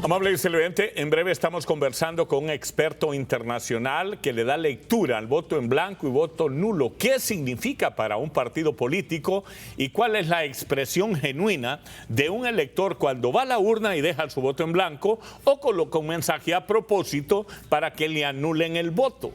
Amable televidente, en breve estamos conversando con un experto internacional que le da lectura al voto en blanco y voto nulo. ¿Qué significa para un partido político y cuál es la expresión genuina de un elector cuando va a la urna y deja su voto en blanco o coloca un mensaje a propósito para que le anulen el voto?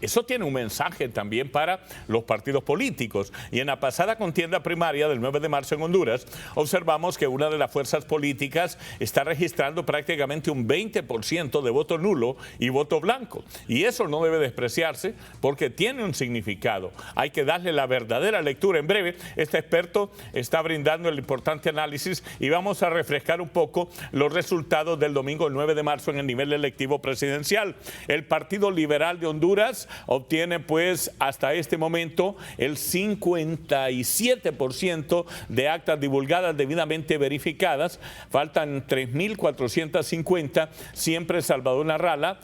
Eso tiene un mensaje también para los partidos políticos. Y en la pasada contienda primaria del 9 de marzo en Honduras, observamos que una de las fuerzas políticas está registrando prácticamente un 20% de voto nulo y voto blanco. Y eso no debe despreciarse porque tiene un significado. Hay que darle la verdadera lectura. En breve, este experto está brindando el importante análisis y vamos a refrescar un poco los resultados del domingo 9 de marzo en el nivel electivo presidencial. El Partido Liberal de Honduras obtiene pues hasta este momento el 57% de actas divulgadas debidamente verificadas. Faltan 3.450, siempre Salvador Narrala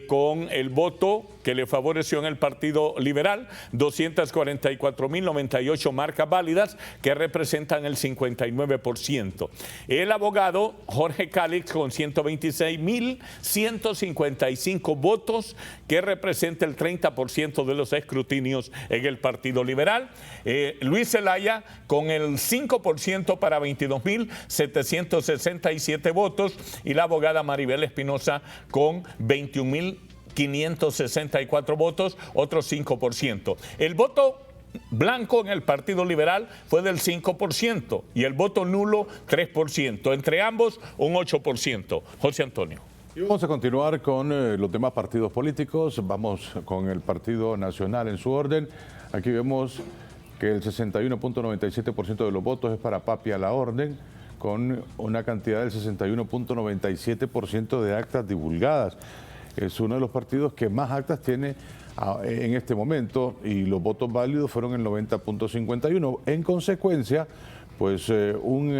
con el voto que le favoreció en el Partido Liberal, 244.098 marcas válidas que representan el 59%. El abogado Jorge Calix con 126.155 votos que representa el 30% de los escrutinios en el Partido Liberal. Luis Zelaya con el 5% para 22.767 votos y la abogada Maribel Espinosa con 21.564 votos, otro 5%. El voto blanco en el Partido Liberal fue del 5% y el voto nulo 3%. Entre ambos, un 8%. José Antonio. Y vamos a continuar con los demás partidos políticos. Vamos con el Partido Nacional en su orden. Aquí vemos que el 61.97% de los votos es para Papi a la Orden, con una cantidad del 61.97% de actas divulgadas. Es uno de los partidos que más actas tiene en este momento y los votos válidos fueron el 90.51. En consecuencia, pues un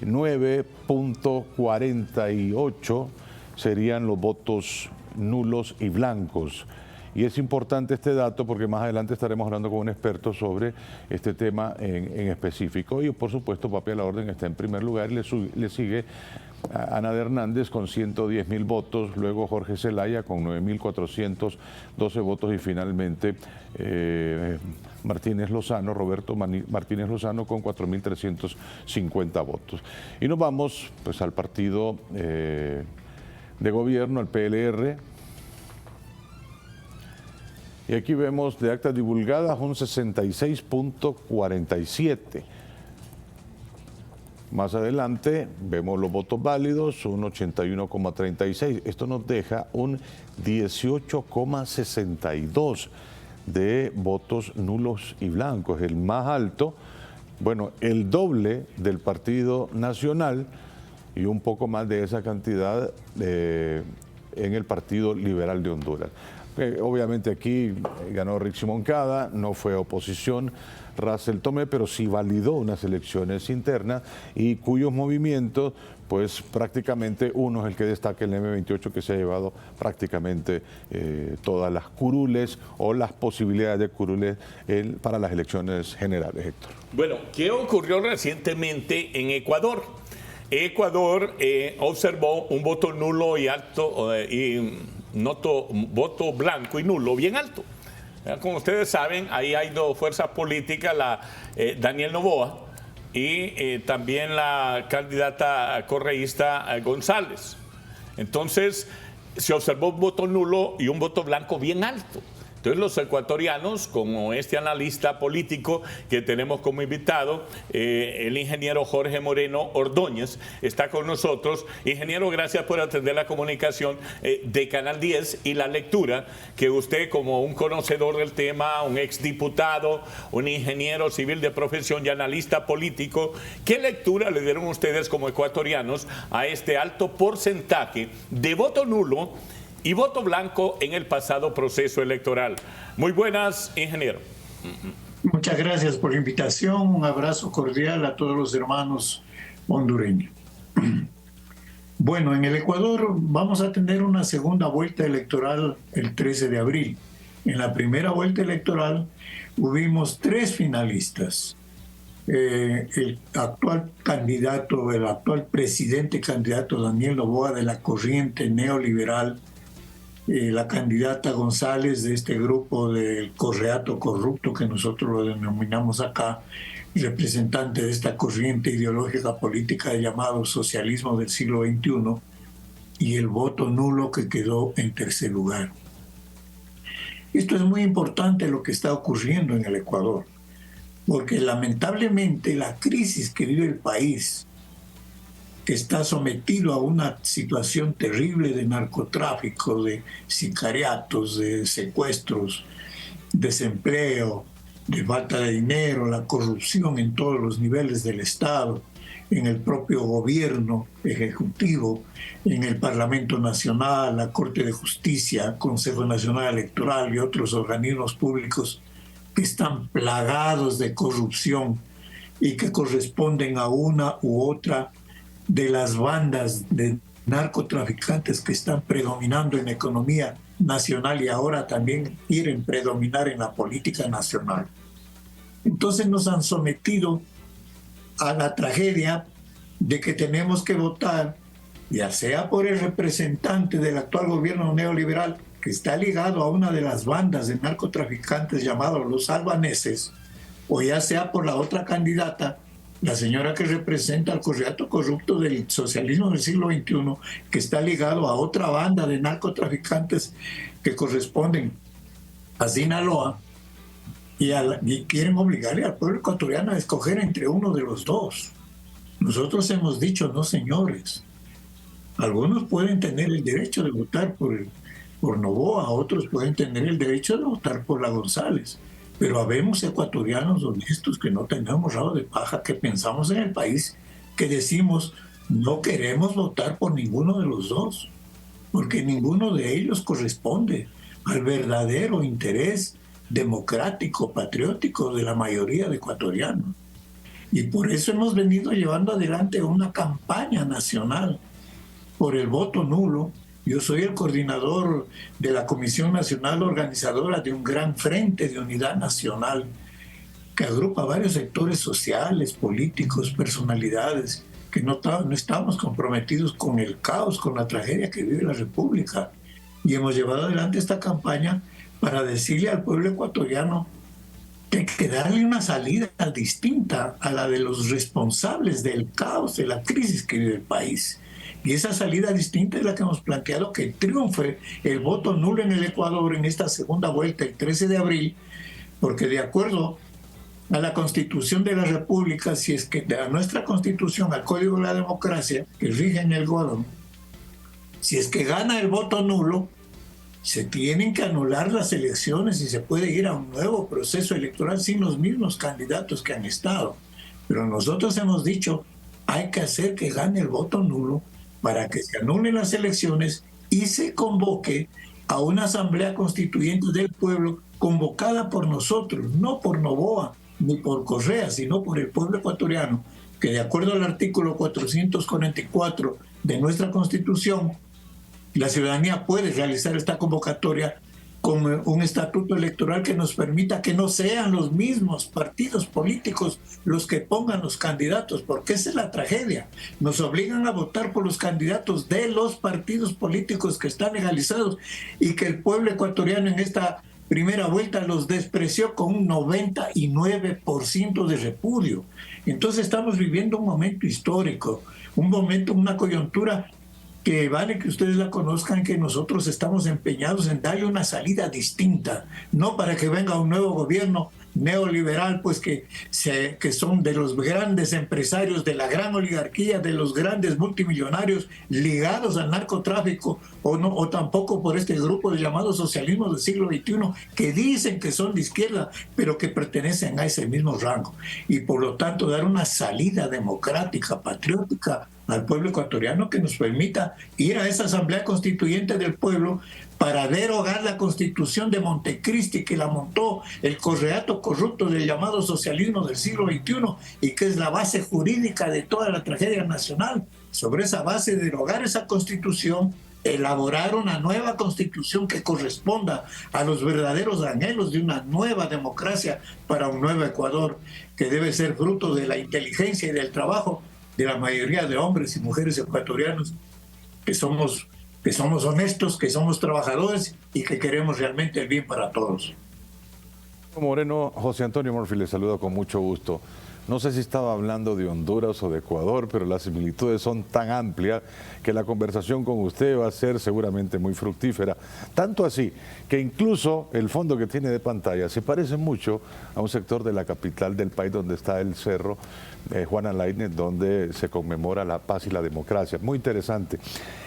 9.48 serían los votos nulos y blancos. Y es importante este dato porque más adelante estaremos hablando con un experto sobre este tema en específico. Y por supuesto, Papi a la Orden está en primer lugar y le sigue Ana de Hernández con 110.000 votos, luego Jorge Zelaya con 9.412 votos y finalmente Martínez Lozano, Roberto Martínez Lozano con 4.350 votos. Y nos vamos pues al partido de gobierno, al PLR. Y aquí vemos de actas divulgadas un 66.47. Más adelante vemos los votos válidos, un 81.36. Esto nos deja un 18.62 de votos nulos y blancos. El más alto, bueno, el doble del Partido Nacional y un poco más de esa cantidad en el Partido Liberal de Honduras. Obviamente aquí ganó Rixi Moncada, no fue oposición Russell Tomé, pero sí validó unas elecciones internas y cuyos movimientos, pues prácticamente uno es el que destaca el M28 que se ha llevado prácticamente todas las curules o las posibilidades de curules para las elecciones generales, Héctor. Bueno, ¿qué ocurrió recientemente en Ecuador? Ecuador observó un voto nulo y alto voto blanco y nulo bien alto. Como ustedes saben, ahí hay dos fuerzas políticas, Daniel Noboa y también la candidata correísta González. Entonces, se observó un voto nulo y un voto blanco bien alto. Entonces los ecuatorianos, como este analista político que tenemos como invitado, el ingeniero Jorge Moreno Ordóñez, está con nosotros. Ingeniero, gracias por atender la comunicación de Canal 10 y la lectura que usted, como un conocedor del tema, un exdiputado, un ingeniero civil de profesión y analista político, ¿qué lectura le dieron ustedes como ecuatorianos a este alto porcentaje de voto nulo y voto blanco en el pasado proceso electoral? Muy buenas, ingeniero. Muchas gracias por la invitación. Un abrazo cordial a todos los hermanos hondureños. Bueno, en el Ecuador vamos a tener una segunda vuelta electoral el 13 de abril. En la primera vuelta electoral hubimos 3 finalistas. el actual candidato, el actual presidente candidato Daniel Noboa de la corriente neoliberal, la candidata González de este grupo del Correato Corrupto que nosotros lo denominamos acá, representante de esta corriente ideológica política llamado socialismo del siglo XXI, y el voto nulo que quedó en tercer lugar. Esto es muy importante lo que está ocurriendo en el Ecuador, porque lamentablemente la crisis que vive el país, que está sometido a una situación terrible de narcotráfico, de sicariatos, de secuestros, desempleo, de falta de dinero, la corrupción en todos los niveles del Estado, en el propio gobierno ejecutivo, en el Parlamento Nacional, la Corte de Justicia, Consejo Nacional Electoral y otros organismos públicos que están plagados de corrupción y que corresponden a una u otra de las bandas de narcotraficantes que están predominando en la economía nacional y ahora también quieren predominar en la política nacional. Entonces nos han sometido a la tragedia de que tenemos que votar, ya sea por el representante del actual gobierno neoliberal, que está ligado a una de las bandas de narcotraficantes llamados los albaneses, o ya sea por la otra candidata, la señora que representa al Correato Corrupto del socialismo del siglo XXI, que está ligado a otra banda de narcotraficantes que corresponden a Sinaloa, y quieren obligarle al pueblo ecuatoriano a escoger entre uno de los dos. Nosotros hemos dicho, no señores, algunos pueden tener el derecho de votar por Noboa, otros pueden tener el derecho de votar por la González, pero habemos ecuatorianos honestos que no tenemos rabo de paja, que pensamos en el país, que decimos no queremos votar por ninguno de los dos, porque ninguno de ellos corresponde al verdadero interés democrático, patriótico de la mayoría de ecuatorianos. Y por eso hemos venido llevando adelante una campaña nacional por el voto nulo. Yo soy el coordinador de la Comisión Nacional Organizadora de un gran frente de unidad nacional que agrupa varios sectores sociales, políticos, personalidades, que no estamos comprometidos con el caos, con la tragedia que vive la República. Y hemos llevado adelante esta campaña para decirle al pueblo ecuatoriano que hay que darle una salida distinta a la de los responsables del caos, de la crisis que vive el país. Y esa salida distinta es la que hemos planteado, que triunfe el voto nulo en el Ecuador en esta segunda vuelta el 13 de abril, porque de acuerdo a la Constitución de la República, si es que a nuestra Constitución, al Código de la Democracia, que rige en el gobierno, si es que gana el voto nulo, se tienen que anular las elecciones y se puede ir a un nuevo proceso electoral sin los mismos candidatos que han estado. Pero nosotros hemos dicho, hay que hacer que gane el voto nulo para que se anulen las elecciones y se convoque a una asamblea constituyente del pueblo convocada por nosotros, no por Noboa ni por Correa, sino por el pueblo ecuatoriano, que de acuerdo al artículo 444 de nuestra Constitución, la ciudadanía puede realizar esta convocatoria con un estatuto electoral que nos permita que no sean los mismos partidos políticos los que pongan los candidatos, porque esa es la tragedia. Nos obligan a votar por los candidatos de los partidos políticos que están legalizados y que el pueblo ecuatoriano en esta primera vuelta los despreció con un 99% de repudio. Entonces estamos viviendo un momento histórico, un momento, una coyuntura que vale que ustedes la conozcan, que nosotros estamos empeñados en darle una salida distinta, no para que venga un nuevo gobierno neoliberal, pues que son de los grandes empresarios, de la gran oligarquía, de los grandes multimillonarios ligados al narcotráfico, o tampoco por este grupo de llamado socialismo del siglo XXI, que dicen que son de izquierda, pero que pertenecen a ese mismo rango. Y por lo tanto dar una salida democrática, patriótica, al pueblo ecuatoriano que nos permita ir a esa asamblea constituyente del pueblo para derogar la constitución de Montecristi que la montó el Correato Corrupto del llamado socialismo del siglo XXI y que es la base jurídica de toda la tragedia nacional. Sobre esa base, derogar esa constitución elaborar una nueva constitución que corresponda a los verdaderos anhelos de una nueva democracia para un nuevo Ecuador, que debe ser fruto de la inteligencia y del trabajo de la mayoría de hombres y mujeres ecuatorianos que somos honestos, que somos trabajadores y que queremos realmente el bien para todos. Moreno, José Antonio Murphy le saluda con mucho gusto. No sé si estaba hablando de Honduras o de Ecuador, pero las similitudes son tan amplias que la conversación con usted va a ser seguramente muy fructífera. Tanto así que incluso el fondo que tiene de pantalla se parece mucho a un sector de la capital del país donde está el cerro Juana Lainez, donde se conmemora la paz y la democracia. Muy interesante.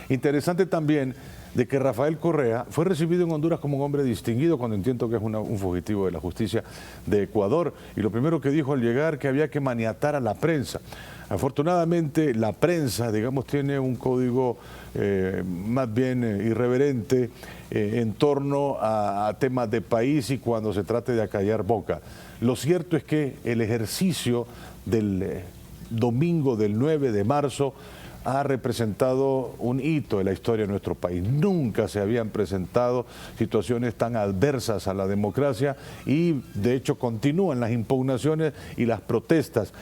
Interesante también de que Rafael Correa fue recibido en Honduras como un hombre distinguido, cuando entiendo que es un fugitivo de la justicia de Ecuador, y lo primero que dijo al llegar que había que maniatar a la prensa. Afortunadamente la prensa, digamos, tiene un código más bien irreverente en torno a temas de país y cuando se trate de acallar boca. Lo cierto es que el ejercicio del domingo del 9 de marzo ha representado un hito en la historia de nuestro país. Nunca se habían presentado situaciones tan adversas a la democracia y de hecho continúan las impugnaciones y las protestas.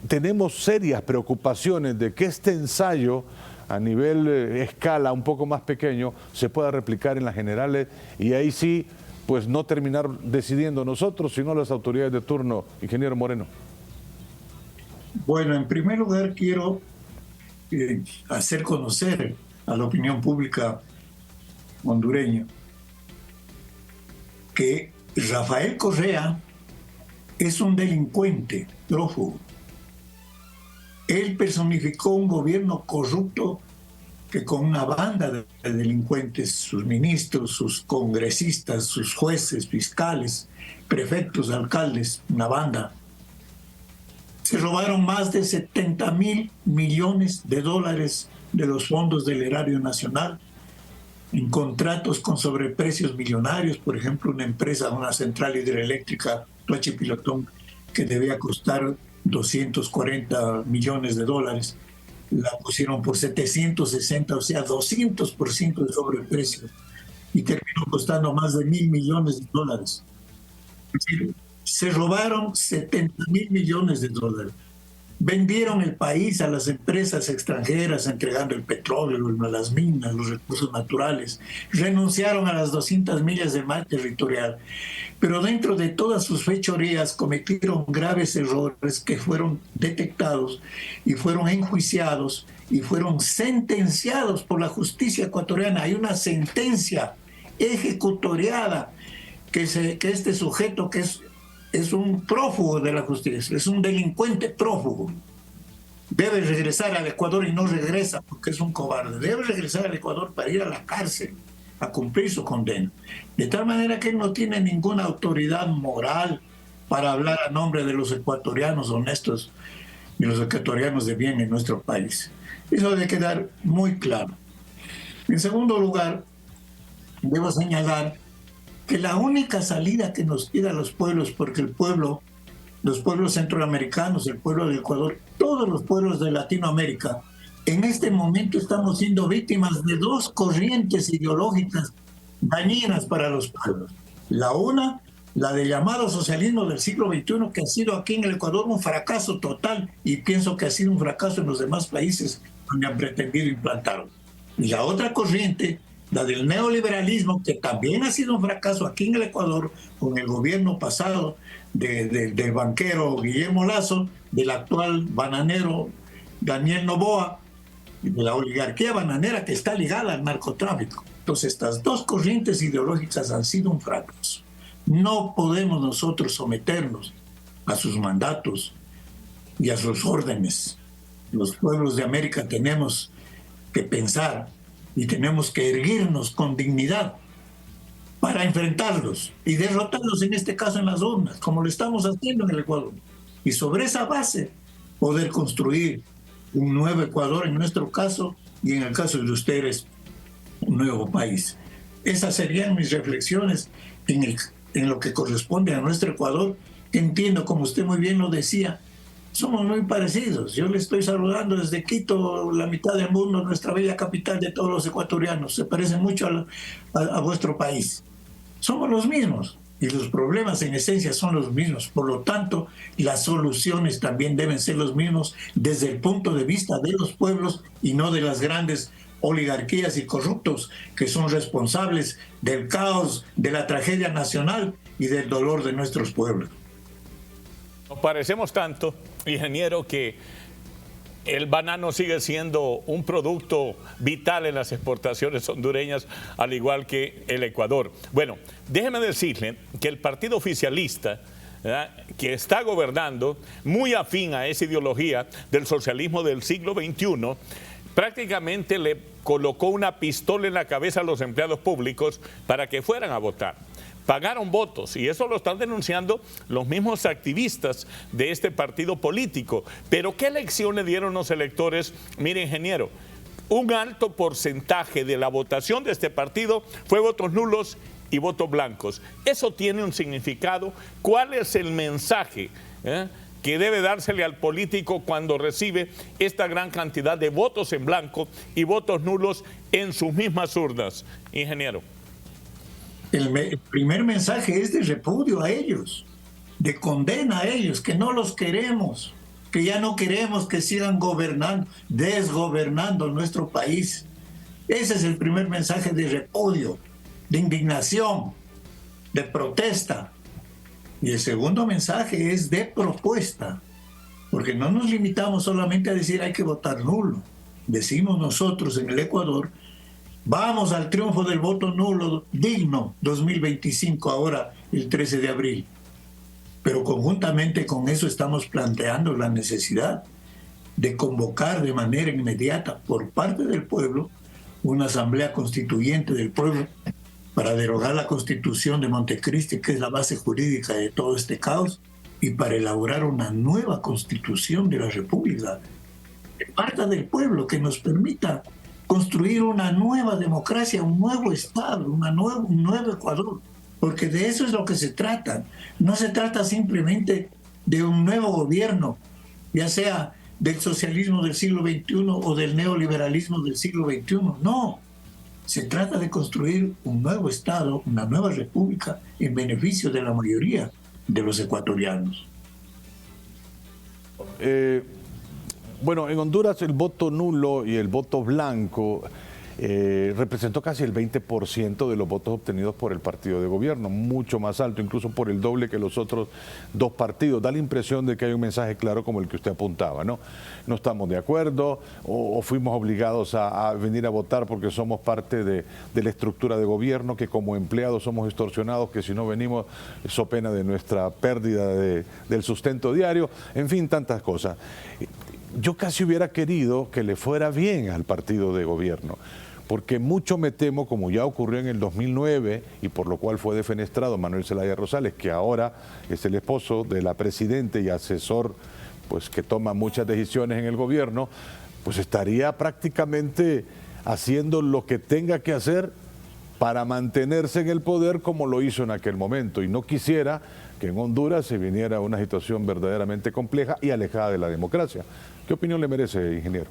Tenemos serias preocupaciones de que este ensayo a nivel escala un poco más pequeño se pueda replicar en las generales y ahí sí, pues no terminar decidiendo nosotros, sino las autoridades de turno. Ingeniero Moreno. Bueno, en primer lugar quiero hacer conocer a la opinión pública hondureña que Rafael Correa es un delincuente prófugo. Él personificó un gobierno corrupto que con una banda de delincuentes, sus ministros, sus congresistas, sus jueces, fiscales, prefectos, alcaldes, una banda, se robaron más de 70.000 millones de dólares de los fondos del erario nacional en contratos con sobreprecios millonarios. Por ejemplo, una empresa, una central hidroeléctrica, Toachipilotón, que debía costar 240 millones de dólares, la pusieron por 760, o sea, 200% de sobreprecio, y terminó costando más de 1.000 millones de dólares. Es decir, se robaron 70.000 millones de dólares. Vendieron el país a las empresas extranjeras entregando el petróleo, las minas, los recursos naturales. Renunciaron a las 200 millas de mar territorial. Pero dentro de todas sus fechorías cometieron graves errores que fueron detectados y fueron enjuiciados y fueron sentenciados por la justicia ecuatoriana. Hay una sentencia ejecutoriada que este sujeto, que es un prófugo de la justicia, es un delincuente prófugo, debe regresar al Ecuador y no regresa porque es un cobarde. Debe regresar al Ecuador para ir a la cárcel a cumplir su condena. De tal manera que él no tiene ninguna autoridad moral para hablar a nombre de los ecuatorianos honestos y los ecuatorianos de bien en nuestro país. Eso debe quedar muy claro. En segundo lugar, debo señalar que la única salida que nos queda a los pueblos, porque los pueblos centroamericanos, el pueblo de Ecuador, todos los pueblos de Latinoamérica, en este momento estamos siendo víctimas de dos corrientes ideológicas dañinas para los pueblos. La una, la del llamado socialismo del siglo XXI, que ha sido aquí en el Ecuador un fracaso total, y pienso que ha sido un fracaso en los demás países donde han pretendido implantarlo. Y la otra corriente, la del neoliberalismo, que también ha sido un fracaso aquí en el Ecuador con el gobierno pasado del banquero Guillermo Lasso, del actual bananero Daniel Noboa, y de la oligarquía bananera que está ligada al narcotráfico. Entonces, estas dos corrientes ideológicas han sido un fracaso. No podemos nosotros someternos a sus mandatos y a sus órdenes. Los pueblos de América tenemos que pensar y tenemos que erguirnos con dignidad para enfrentarlos y derrotarlos, en este caso en las urnas, como lo estamos haciendo en el Ecuador. Y sobre esa base poder construir un nuevo Ecuador en nuestro caso, y en el caso de ustedes, un nuevo país. Esas serían mis reflexiones en lo que corresponde a nuestro Ecuador. Entiendo, como usted muy bien lo decía, Somos muy parecidos. Yo le estoy saludando desde Quito, la mitad del mundo, nuestra bella capital de todos los ecuatorianos. Se parece mucho a vuestro país. Somos los mismos y los problemas en esencia son los mismos. Por lo tanto, las soluciones también deben ser los mismos desde el punto de vista de los pueblos y no de las grandes oligarquías y corruptos que son responsables del caos, de la tragedia nacional y del dolor de nuestros pueblos. Nos parecemos tanto, ingeniero, que el banano sigue siendo un producto vital en las exportaciones hondureñas, al igual que el Ecuador. Bueno, déjeme decirle que el partido oficialista, ¿verdad?, que está gobernando, muy afín a esa ideología del socialismo del siglo XXI, prácticamente le colocó una pistola en la cabeza a los empleados públicos para que fueran a votar. Pagaron votos y eso lo están denunciando los mismos activistas de este partido político. Pero ¿qué lección le dieron los electores? Mire, ingeniero, un alto porcentaje de la votación de este partido fue votos nulos y votos blancos. Eso tiene un significado. ¿Cuál es el mensaje que debe dársele al político cuando recibe esta gran cantidad de votos en blanco y votos nulos en sus mismas urnas, ingeniero? El primer mensaje es de repudio a ellos, de condena a ellos, que no los queremos, que ya no queremos que sigan gobernando, desgobernando nuestro país. Ese es el primer mensaje de repudio, de indignación, de protesta. Y el segundo mensaje es de propuesta, porque no nos limitamos solamente a decir hay que votar nulo. Decimos nosotros en el Ecuador, vamos al triunfo del voto nulo digno 2025, ahora el 13 de abril. Pero conjuntamente con eso estamos planteando la necesidad de convocar de manera inmediata por parte del pueblo una asamblea constituyente del pueblo para derogar la Constitución de Montecristi, que es la base jurídica de todo este caos, y para elaborar una nueva Constitución de la República que parta del pueblo, que nos permita construir una nueva democracia, un nuevo Estado, un nuevo Ecuador, porque de eso es lo que se trata. No se trata simplemente de un nuevo gobierno, ya sea del socialismo del siglo XXI o del neoliberalismo del siglo XXI, no. Se trata de construir un nuevo Estado, una nueva república en beneficio de la mayoría de los ecuatorianos. Bueno, en Honduras el voto nulo y el voto blanco representó casi el 20% de los votos obtenidos por el partido de gobierno, mucho más alto, incluso por el doble que los otros dos partidos. Da la impresión de que hay un mensaje claro como el que usted apuntaba, ¿no? No estamos de acuerdo o fuimos obligados a venir a votar porque somos parte de la estructura de gobierno, que como empleados somos extorsionados, que si no venimos so pena de nuestra pérdida del sustento diario, en fin, tantas cosas. Yo casi hubiera querido que le fuera bien al partido de gobierno, porque mucho me temo, como ya ocurrió en el 2009 y por lo cual fue defenestrado Manuel Zelaya Rosales, que ahora es el esposo de la presidenta y asesor, pues que toma muchas decisiones en el gobierno, pues estaría prácticamente haciendo lo que tenga que hacer para mantenerse en el poder como lo hizo en aquel momento. Y no quisiera que en Honduras se viniera una situación verdaderamente compleja y alejada de la democracia. ¿Qué opinión le merece, ingeniero?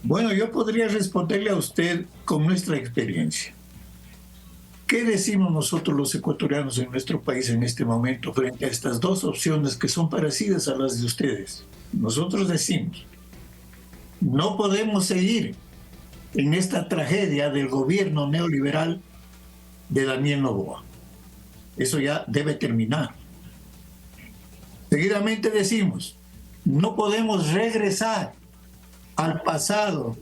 Bueno, yo podría responderle a usted con nuestra experiencia. ¿Qué decimos nosotros los ecuatorianos en nuestro país en este momento frente a estas dos opciones que son parecidas a las de ustedes? Nosotros decimos, no podemos seguir en esta tragedia del gobierno neoliberal de Daniel Noboa. Eso ya debe terminar. Seguidamente decimos, no podemos regresar al pasado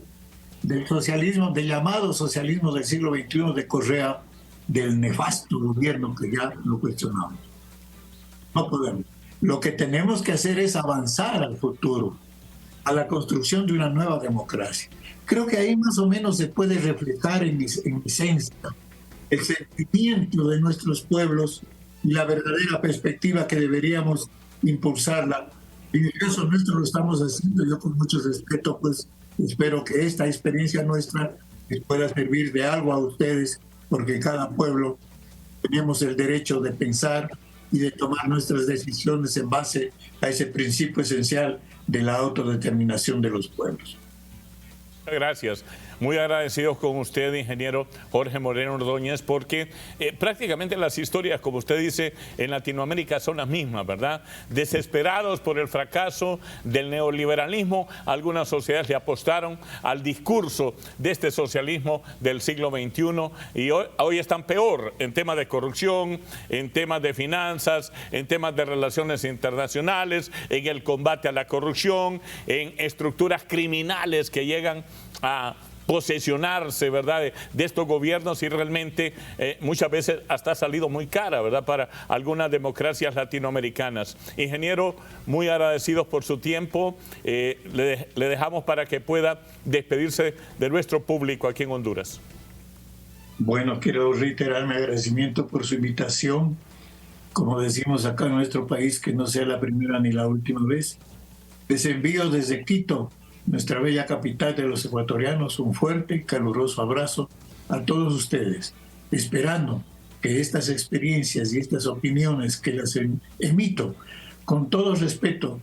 del socialismo, del llamado socialismo del siglo XXI de Correa, del nefasto gobierno que ya lo cuestionamos. No podemos. Lo que tenemos que hacer es avanzar al futuro, a la construcción de una nueva democracia. Creo que ahí más o menos se puede reflejar en esencia el sentimiento de nuestros pueblos y la verdadera perspectiva que deberíamos impulsarla. En el caso nuestro lo estamos haciendo. Yo con mucho respeto pues espero que esta experiencia nuestra les pueda servir de algo a ustedes, porque cada pueblo tenemos el derecho de pensar y de tomar nuestras decisiones en base a ese principio esencial de la autodeterminación de los pueblos. Gracias. Muy agradecidos con usted, ingeniero Jorge Moreno Ordóñez, porque prácticamente las historias, como usted dice, en Latinoamérica son las mismas, ¿verdad? Desesperados por el fracaso del neoliberalismo, algunas sociedades le apostaron al discurso de este socialismo del siglo XXI y hoy están peor en temas de corrupción, en temas de finanzas, en temas de relaciones internacionales, en el combate a la corrupción, en estructuras criminales que llegan a posesionarse, ¿verdad?, de estos gobiernos y realmente muchas veces hasta ha salido muy cara, ¿verdad?, para algunas democracias latinoamericanas. Ingeniero, muy agradecidos por su tiempo. Le dejamos para que pueda despedirse de nuestro público aquí en Honduras. Bueno, quiero reiterar mi agradecimiento por su invitación. Como decimos acá en nuestro país, que no sea la primera ni la última vez. Les envío desde Quito, nuestra bella capital de los ecuatorianos, un fuerte y caluroso abrazo a todos ustedes, esperando que estas experiencias y estas opiniones que las emito con todo respeto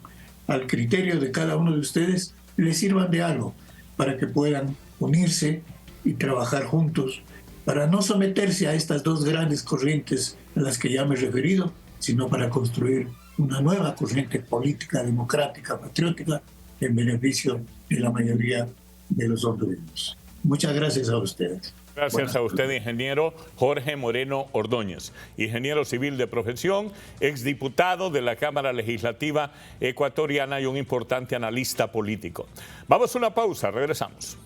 al criterio de cada uno de ustedes les sirvan de algo para que puedan unirse y trabajar juntos para no someterse a estas dos grandes corrientes a las que ya me he referido, sino para construir una nueva corriente política, democrática, patriótica, en beneficio de la mayoría de los hondureños. Muchas gracias a ustedes. Gracias a usted, ingeniero Jorge Moreno Ordóñez, ingeniero civil de profesión, exdiputado de la Cámara Legislativa ecuatoriana y un importante analista político. Vamos a una pausa, regresamos.